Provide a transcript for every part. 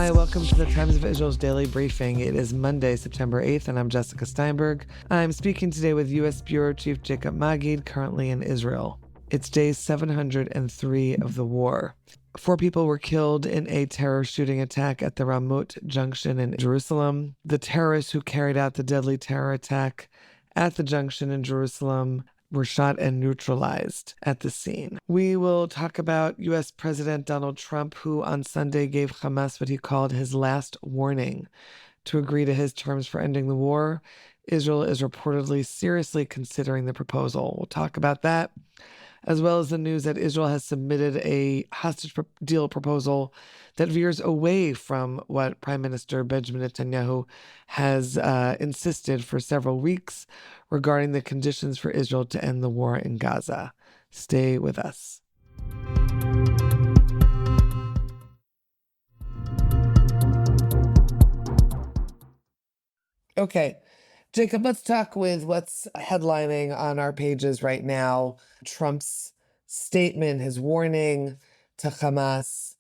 Hi, welcome to the Times of Israel's daily briefing. It is Monday, September 8th, and I'm Jessica Steinberg. I'm speaking today with U.S. Bureau Chief Jacob Magid, currently in Israel. It's day 703 of the war. 4 people were killed in a terror shooting attack at the Ramut junction in Jerusalem. The terrorists who carried out the deadly terror attack at the junction in Jerusalem were shot and neutralized at the scene. We will talk about U.S. President Donald Trump, who on Sunday gave Hamas what he called his last warning to agree to his terms for ending the war. Israel is reportedly seriously considering the proposal. We'll talk about that, as well as the news that Israel has submitted a hostage deal proposal that veers away from what Prime Minister Benjamin Netanyahu has insisted for several weeks regarding the conditions for Israel to end the war in Gaza. Stay with us. Okay, Jacob, let's talk with what's headlining on our pages right now. Trump's statement, his warning to Hamas.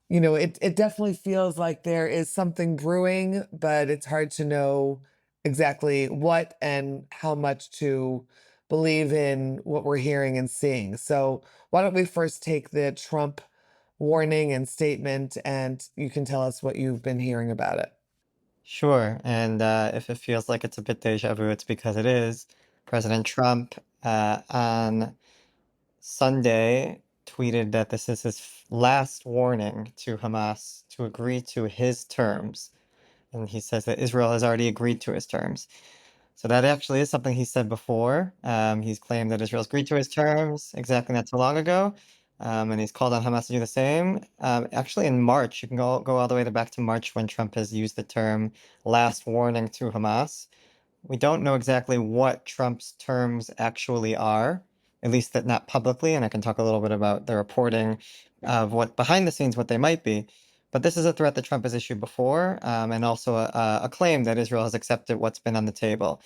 You know, it definitely feels like there is something brewing, but it's hard to know exactly what and how much to believe in what we're hearing and seeing. So why don't we first take the Trump warning and statement, and you can tell us what you've been hearing about it. Sure, and if it feels like it's a bit deja vu, it's because it is. President Trump on Sunday tweeted that this is his last warning to Hamas to agree to his terms, and he says that Israel has already agreed to his terms. So that actually is something he said before. He's claimed that Israel's agreed to his terms exactly not too long ago, and he's called on Hamas to do the same. Actually, in March, you can go all the way back to March when Trump has used the term "last warning" to Hamas. We don't know exactly what Trump's terms actually are, at least that not publicly, and I can talk a little bit about the reporting of what behind the scenes what they might be. But this is a threat that Trump has issued before, and also a claim that Israel has accepted what's been on the table.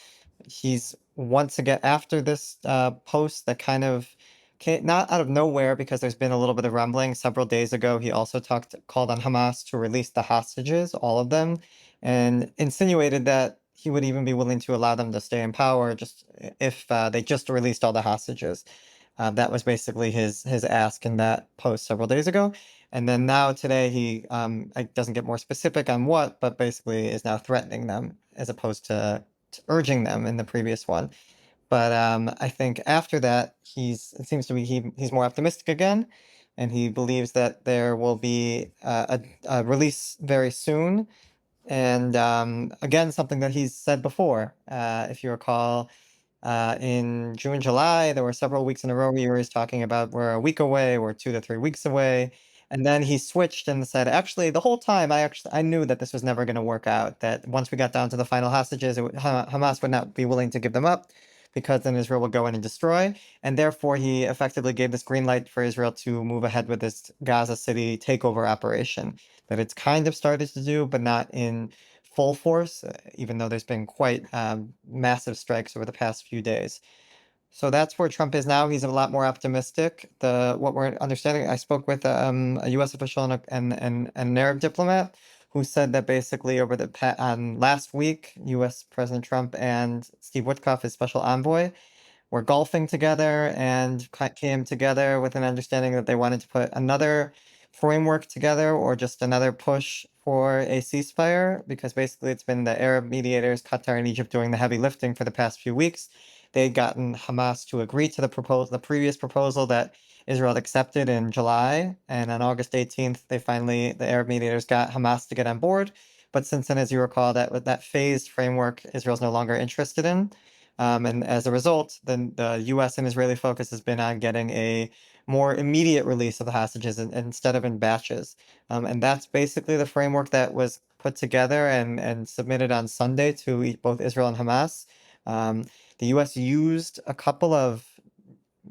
He's once again, after this post that kind of came not out of nowhere because there's been a little bit of rumbling. Several days ago, he also called on Hamas to release the hostages, all of them, and insinuated that he would even be willing to allow them to stay in power just if they just released all the hostages. That was basically his ask in that post several days ago. And then now today he doesn't get more specific on what, but basically is now threatening them as opposed to urging them in the previous one. But I think after that it seems to be he's more optimistic again, and he believes that there will be a release very soon. And again, something that he's said before, if you recall, in June, July, there were several weeks in a row he was talking about we're a week away, we're 2 to 3 weeks away. And then he switched and said, actually, the whole time I knew that this was never going to work out, that once we got down to the final hostages, Hamas would not be willing to give them up because then Israel would go in and destroy. And therefore, he effectively gave this green light for Israel to move ahead with this Gaza City takeover operation that it's kind of started to do, but not in full force, even though there's been quite massive strikes over the past few days. So that's where Trump is now. He's a lot more optimistic. What we're understanding, I spoke with a U.S. official and an Arab diplomat who said that basically on last week, U.S. President Trump and Steve Witkoff, his special envoy, were golfing together and came together with an understanding that they wanted to put another framework together or just another push for a ceasefire, because basically it's been the Arab mediators, Qatar and Egypt, doing the heavy lifting for the past few weeks. They had gotten Hamas to agree to the previous proposal that Israel had accepted in July, and on August 18th, the Arab mediators got Hamas to get on board. But since then, as you recall, that phased framework, Israel's no longer interested in. And as a result, then the U.S. and Israeli focus has been on getting a more immediate release of the hostages instead of in batches. And that's basically the framework that was put together and submitted on Sunday to both Israel and Hamas. The U.S. used a couple of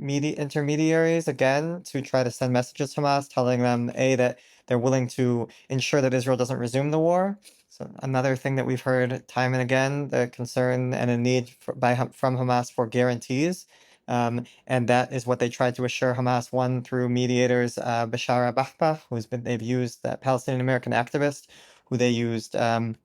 intermediaries again to try to send messages to Hamas, telling them that they're willing to ensure that Israel doesn't resume the war. So another thing that we've heard time and again, the concern and a need from Hamas for guarantees. And that is what they tried to assure Hamas, one through mediators, Bishara Bahbah, they've used, that Palestinian American activist who they used in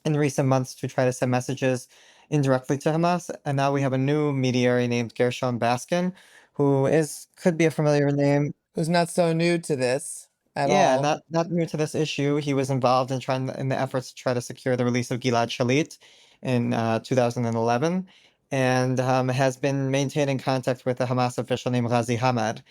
recent months to try to send messages indirectly to Hamas. And now we have a new mediator named Gershon Baskin, who could be a familiar name. Who's not so new to this at Yeah, all. not new to this issue. He was involved in the efforts to try to secure the release of Gilad Shalit in 2011, and has been maintaining contact with a Hamas official named Ghazi Hamad,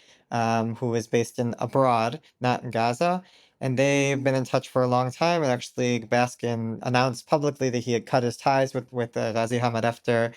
who is based in abroad, not in Gaza. And they've been in touch for a long time. And actually, Baskin announced publicly that he had cut his ties with Ghazi Hamad after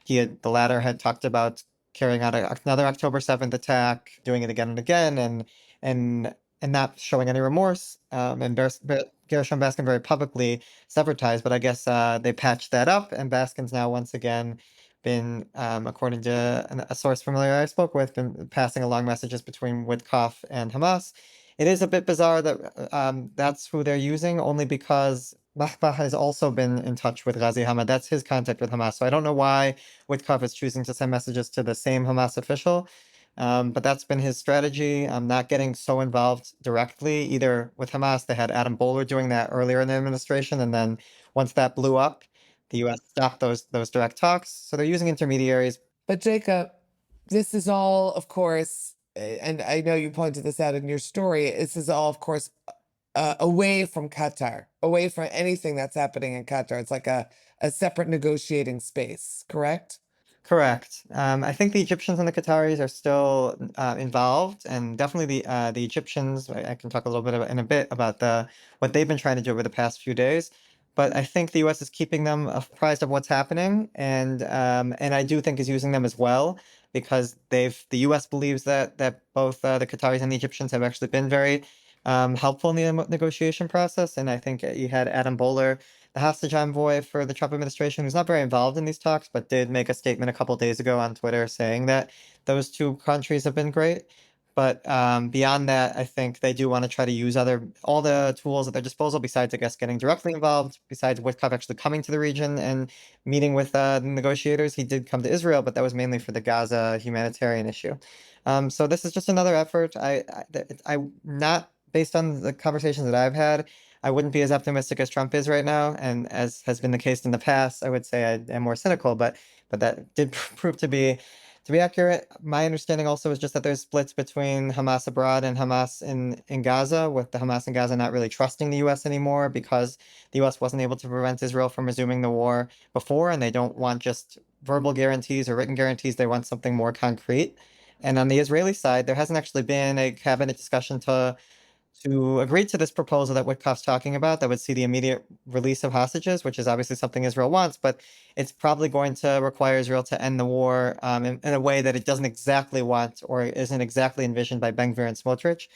the latter had talked about carrying out another October 7th attack, doing it again and again, and and not showing any remorse. And Gershon Baskin very publicly severed ties, but I guess they patched that up, and Baskin's now once again been, according to a source familiar I spoke with, been passing along messages between Witkoff and Hamas. It is a bit bizarre that that's who they're using, only because Bahbah has also been in touch with Ghazi Hamad. That's his contact with Hamas. So I don't know why Witkoff is choosing to send messages to the same Hamas official. But that's been his strategy. Not getting so involved directly, either with Hamas. They had Adam Boehler doing that earlier in the administration, and then once that blew up, the U.S. stopped those direct talks. So they're using intermediaries. But Jacob, this is all, of course, and I know you pointed this out in your story, this is all, of course, away from Qatar, away from anything that's happening in Qatar. It's like a separate negotiating space, correct? Correct. I think the Egyptians and the Qataris are still involved, and definitely the Egyptians. I can talk a little bit in a bit about what they've been trying to do over the past few days. But I think the U.S. is keeping them apprised of what's happening, and I do think is using them as well because the U.S. believes that both the Qataris and the Egyptians have actually been very helpful in the negotiation process. And I think you had Adam Boehler, the hostage envoy for the Trump administration, who's not very involved in these talks, but did make a statement a couple days ago on Twitter saying that those two countries have been great. But beyond that, I think they do want to try to use all the tools at their disposal, besides, I guess, getting directly involved, besides Witkoff actually coming to the region and meeting with the negotiators. He did come to Israel, but that was mainly for the Gaza humanitarian issue. So this is just another effort. I'm not, based on the conversations that I've had, I wouldn't be as optimistic as Trump is right now, and as has been the case in the past, I would say I am more cynical. But that did prove to be accurate. My understanding also is just that there's splits between Hamas abroad and Hamas in Gaza, with the Hamas in Gaza not really trusting the U.S. anymore because the U.S. wasn't able to prevent Israel from resuming the war before, and they don't want just verbal guarantees or written guarantees. They want something more concrete. And on the Israeli side, there hasn't actually been a cabinet discussion to agree to this proposal that Witkoff's talking about that would see the immediate release of hostages, which is obviously something Israel wants, but it's probably going to require Israel to end the war in a way that it doesn't exactly want or isn't exactly envisioned by Ben Gvir and Smotrich.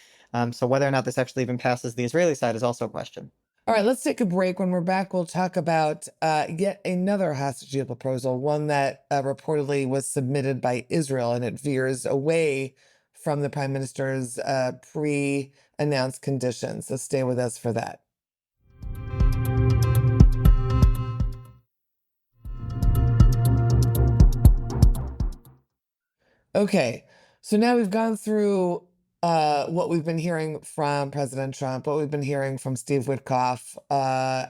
So whether or not this actually even passes the Israeli side is also a question. All right, let's take a break. When we're back, we'll talk about yet another hostage deal proposal, one that reportedly was submitted by Israel, and it veers away from the prime minister's pre-announced conditions. So stay with us for that. Okay, so now we've gone through what we've been hearing from President Trump, what we've been hearing from Steve Witkoff,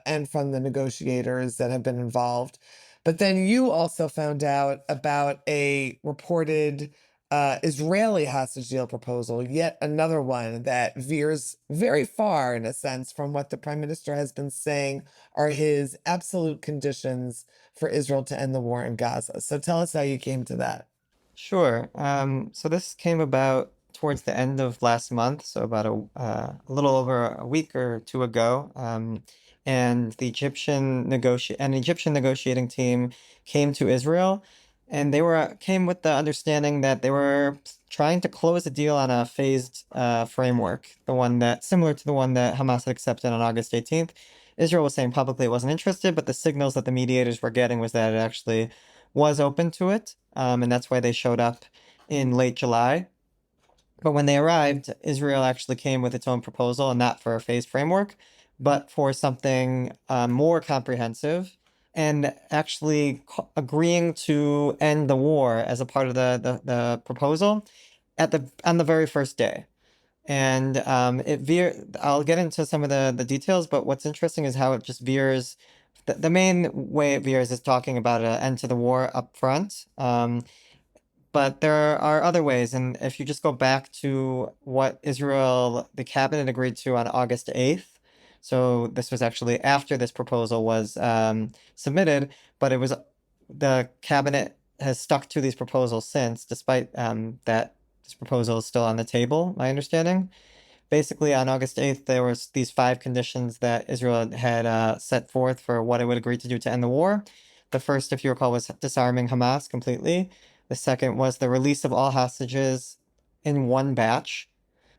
and from the negotiators that have been involved. But then you also found out about a reported Israeli hostage deal proposal, yet another one that veers very far, in a sense, from what the prime minister has been saying are his absolute conditions for Israel to end the war in Gaza. So tell us how you came to that. Sure. So this came about towards the end of last month, so about a little over a week or two ago. And an Egyptian negotiating team came to Israel, and they came with the understanding that they were trying to close a deal on a phased framework, the one that similar to the one that Hamas had accepted on August 18th. Israel was saying publicly it wasn't interested, but the signals that the mediators were getting was that it actually was open to it, and that's why they showed up in late July. But when they arrived, Israel actually came with its own proposal, and not for a phased framework, but for something more comprehensive, and actually agreeing to end the war as a part of the proposal on the very first day. And I'll get into some of the details, but what's interesting is how it just veers. The main way it veers is talking about an end to the war up front. But there are other ways, and if you just go back to what the cabinet agreed to on August 8th, so this was actually after this proposal was submitted, but the cabinet has stuck to these proposals since, despite that this proposal is still on the table, my understanding. Basically, on August 8th, there was these 5 conditions that Israel had set forth for what it would agree to do to end the war. The first, if you recall, was disarming Hamas completely. The second was the release of all hostages in one batch.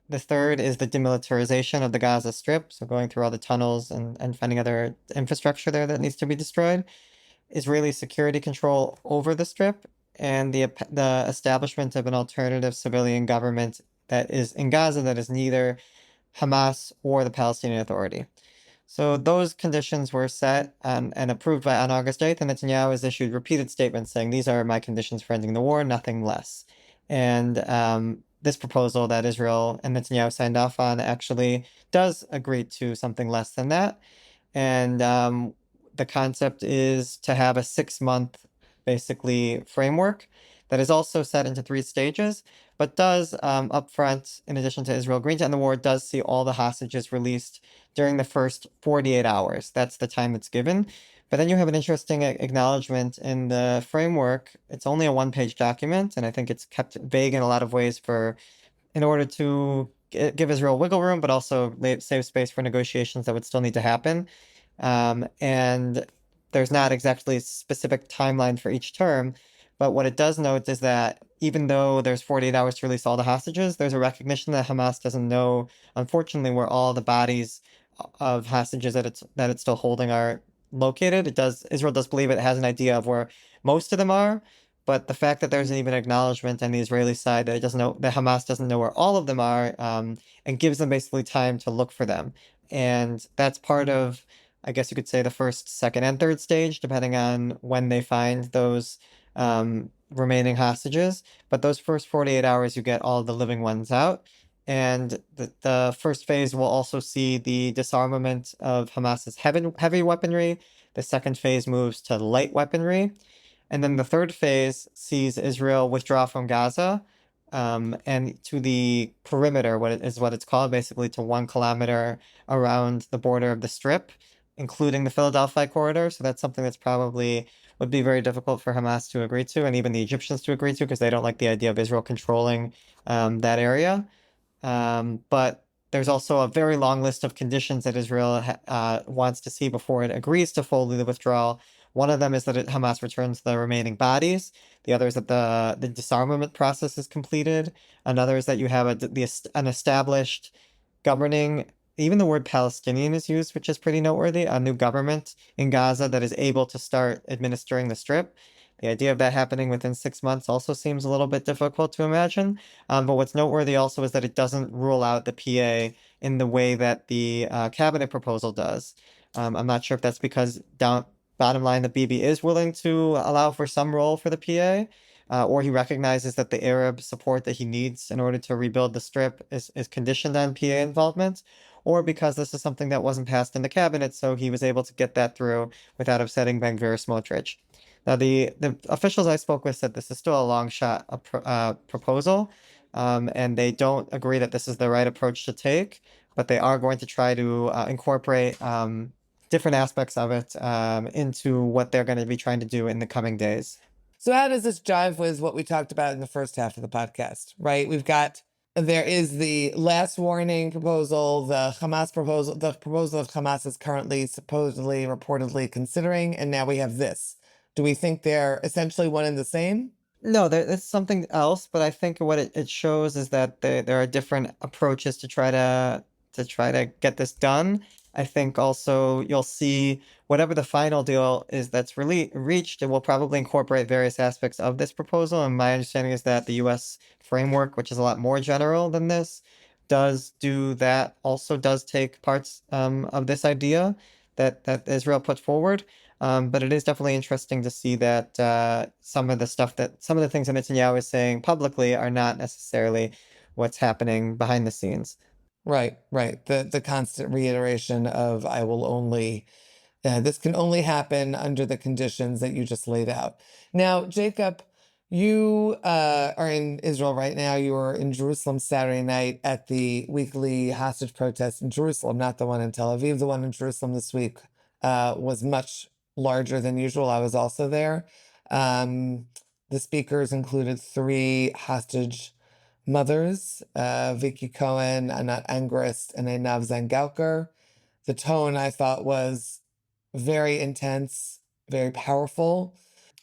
The third is the demilitarization of the Gaza Strip, so going through all the tunnels and finding other infrastructure there that needs to be destroyed. Israeli security control over the Strip, and the establishment of an alternative civilian government that is in Gaza that is neither Hamas or the Palestinian Authority. So those conditions were set and approved on August 8th, and Netanyahu has issued repeated statements saying, these are my conditions for ending the war, nothing less. And this proposal that Israel and Netanyahu signed off on actually does agree to something less than that. And the concept is to have a 6-month, basically, framework that is also set into 3 stages, but does upfront, in addition to Israel agreeing to end the war, does see all the hostages released during the first 48 hours. That's the time that's given. But then you have an interesting acknowledgement in the framework. It's only a 1-page document, and I think it's kept vague in a lot of ways in order to give Israel wiggle room, but also save space for negotiations that would still need to happen. And there's not exactly a specific timeline for each term, but what it does note is that even though there's 48 hours to release all the hostages, there's a recognition that Hamas doesn't know, unfortunately, where all the bodies of hostages that it's still holding are located. Israel does believe it has an idea of where most of them are, but the fact that there's even acknowledgement on the Israeli side that Hamas doesn't know where all of them are, and gives them basically time to look for them. And that's part of, I guess you could say, the first, second, and third stage, depending on when they find those remaining hostages. But those first 48 hours, you get all the living ones out. And the first phase will also see the disarmament of Hamas's heavy weaponry. The second phase moves to light weaponry. And then the third phase sees Israel withdraw from Gaza, and to the perimeter, what it's called, basically to 1 kilometer around the border of the Strip, including the Philadelphia corridor. So that's something that's probably would be very difficult for Hamas to agree to, and even the Egyptians to agree to, because they don't like the idea of Israel controlling that area. But there's also a very long list of conditions that Israel wants to see before it agrees to fully the withdrawal. One of them is that Hamas returns the remaining bodies. The other is that the disarmament process is completed. Another is that you have an established governing, even the word Palestinian is used, which is pretty noteworthy, a new government in Gaza that is able to start administering the Strip. The idea of that happening within 6 months also seems a little bit difficult to imagine. But what's noteworthy also is that it doesn't rule out the PA in the way that the cabinet proposal does. I'm not sure if that's because bottom line, the Bibi is willing to allow for some role for the PA, or he recognizes that the Arab support that he needs in order to rebuild the Strip is conditioned on PA involvement, or because this is something that wasn't passed in the cabinet, so he was able to get that through without upsetting Ben-Gvir or Smotrich. Now, the officials I spoke with said this is still a long shot proposal, and they don't agree that this is the right approach to take, but they are going to try to incorporate different aspects of it into what they're going to be trying to do in the coming days. So how does this jive with what we talked about in the first half of the podcast, right? There is the last warning proposal, the proposal that Hamas is currently supposedly, reportedly considering, and now we have this. Do we think they're essentially one and the same? No, it's something else, but I think what it shows is that there are different approaches to try to get this done. I think also you'll see whatever the final deal is that's really reached, it will probably incorporate various aspects of this proposal. And my understanding is that the U.S. framework, which is a lot more general than this, does do that. Also, does take parts of this idea that Israel put forward. But it is definitely interesting to see that some of the things that Netanyahu is saying publicly are not necessarily what's happening behind the scenes. Right, right. The constant reiteration of I will only this can only happen under the conditions that you just laid out. Now, Jacob, you are in Israel right now. You were in Jerusalem Saturday night at the weekly hostage protest in Jerusalem, not the one in Tel Aviv. The one in Jerusalem this week was much larger than usual. I was also there. Um, the speakers included three hostage mothers, Vicky Cohen, Anat Angrist, and Einav Zangaukar. The tone I thought was very intense, very powerful.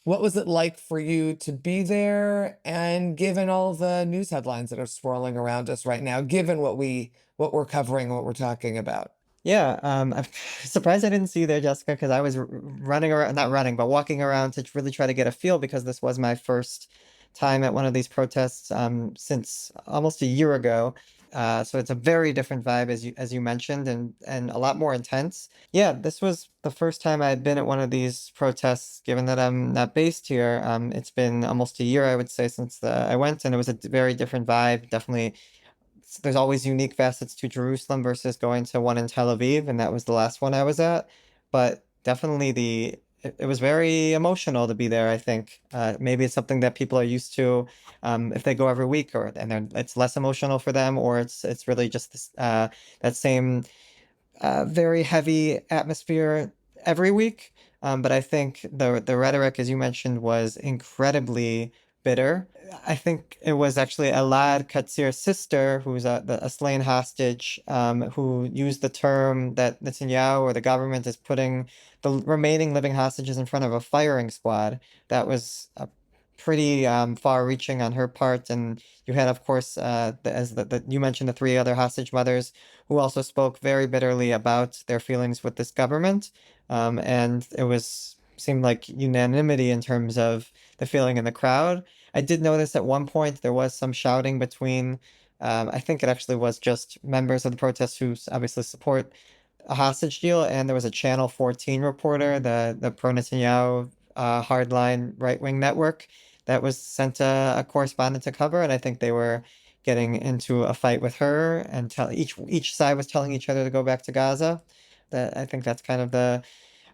What was it like for you to be there? And given all the news headlines that are swirling around us right now, given what we're covering, what we're talking about? Yeah, I'm surprised I didn't see you there, Jessica, because I was running around, not running, but walking around to really try to get a feel because this was my first time at one of these protests since almost a year ago. So it's a very different vibe as you mentioned, and a lot more intense. Yeah, this was the first time I had been at one of these protests, given that I'm not based here. It's been almost a year, I would say, since I went, and it was a very different vibe. Definitely there's always unique facets to Jerusalem versus going to one in Tel Aviv, and that was the last one I was at. But definitely it was very emotional to be there, I think. Maybe it's something that people are used to if they go every week, or and then it's less emotional for them, or it's really just this, that same very heavy atmosphere every week. But I think the rhetoric, as you mentioned, was incredibly bitter. I think it was actually Elad Katzir's sister, who's a slain hostage, who used the term that Netanyahu or the government is putting the remaining living hostages in front of a firing squad. That was pretty far-reaching on her part, and you had, of course, you mentioned the three other hostage mothers who also spoke very bitterly about their feelings with this government. And it was seemed like unanimity in terms of the feeling in the crowd. I did notice at one point there was some shouting between, I think it actually was just members of the protest who obviously support a hostage deal, and there was a Channel 14 reporter, the pro Netanyahu hardline right wing network, that was sent a correspondent to cover, and I think they were getting into a fight with her, and each side was telling each other to go back to Gaza. That I think that's kind of the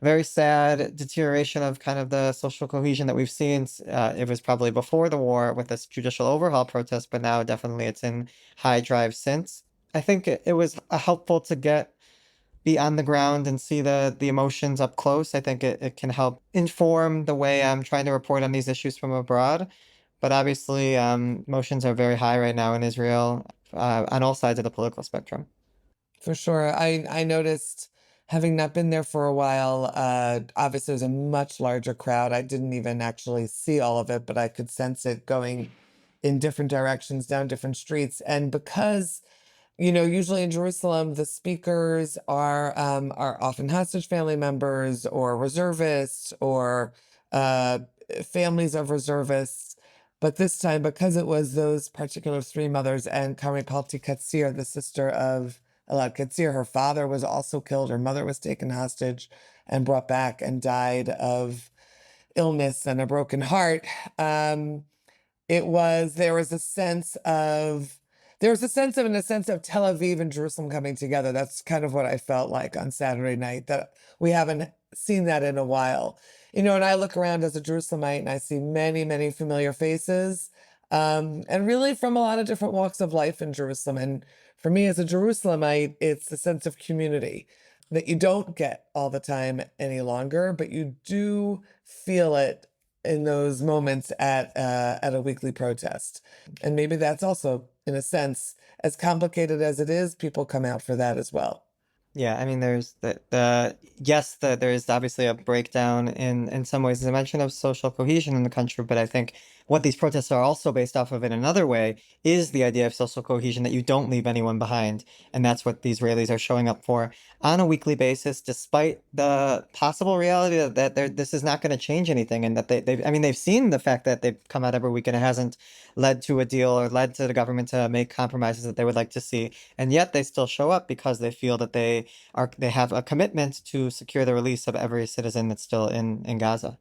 very sad deterioration of kind of the social cohesion that we've seen. It was probably before the war with this judicial overhaul protest, but now definitely it's in high drive since. I think it was helpful to be on the ground and see the emotions up close. I think it can help inform the way I'm trying to report on these issues from abroad. But obviously, emotions are very high right now in Israel, on all sides of the political spectrum. For sure. I noticed, having not been there for a while, obviously there's a much larger crowd. I didn't even actually see all of it, but I could sense it going in different directions down different streets. And because, usually in Jerusalem, the speakers are often hostage family members or reservists or families of reservists. But this time, because it was those particular three mothers and Kari Palti Katsir, the sister of Elad Katsir, her father was also killed. Her mother was taken hostage and brought back and died of illness and a broken heart. There was a sense of in a sense of Tel Aviv and Jerusalem coming together. That's kind of what I felt like on Saturday night, that we haven't seen that in a while. And I look around as a Jerusalemite and I see many, many familiar faces, and really from a lot of different walks of life in Jerusalem. And for me as a Jerusalemite, it's a sense of community that you don't get all the time any longer, but you do feel it in those moments at a weekly protest. And maybe that's also, in a sense, as complicated as it is, people come out for that as well. Yeah, I mean, there's yes, there is obviously a breakdown in some ways, as I mentioned, of social cohesion in the country. But I think what these protests are also based off of in another way is the idea of social cohesion, that you don't leave anyone behind, and that's what the Israelis are showing up for on a weekly basis, despite the possible reality this is not going to change anything, and that I mean, they've seen the fact that they've come out every week and it hasn't led to a deal or led to the government to make compromises that they would like to see, and yet they still show up because they feel that they have a commitment to secure the release of every citizen that's still in Gaza.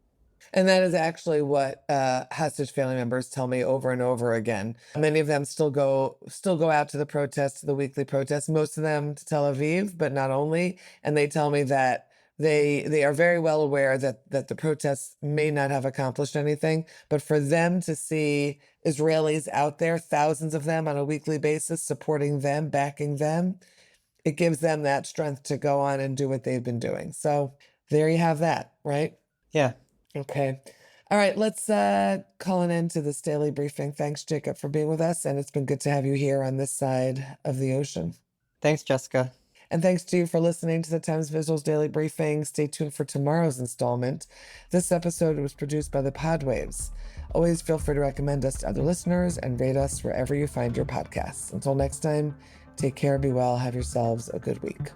And that is actually what hostage family members tell me over and over again. Many of them still go out to the protests, to the weekly protests, most of them to Tel Aviv, but not only. And they tell me that they are very well aware that the protests may not have accomplished anything, but for them to see Israelis out there, thousands of them on a weekly basis, supporting them, backing them, it gives them that strength to go on and do what they've been doing. So there you have that, right? Yeah. Okay. All right, let's call an end to this daily briefing. Thanks, Jacob, for being with us, and it's been good to have you here on this side of the ocean. Thanks, Jessica. And thanks to you for listening to the Times Visuals Daily Briefing. Stay tuned for tomorrow's installment. This episode was produced by the Podwaves. Always feel free to recommend us to other listeners and rate us wherever you find your podcasts. Until next time, take care, be well, have yourselves a good week.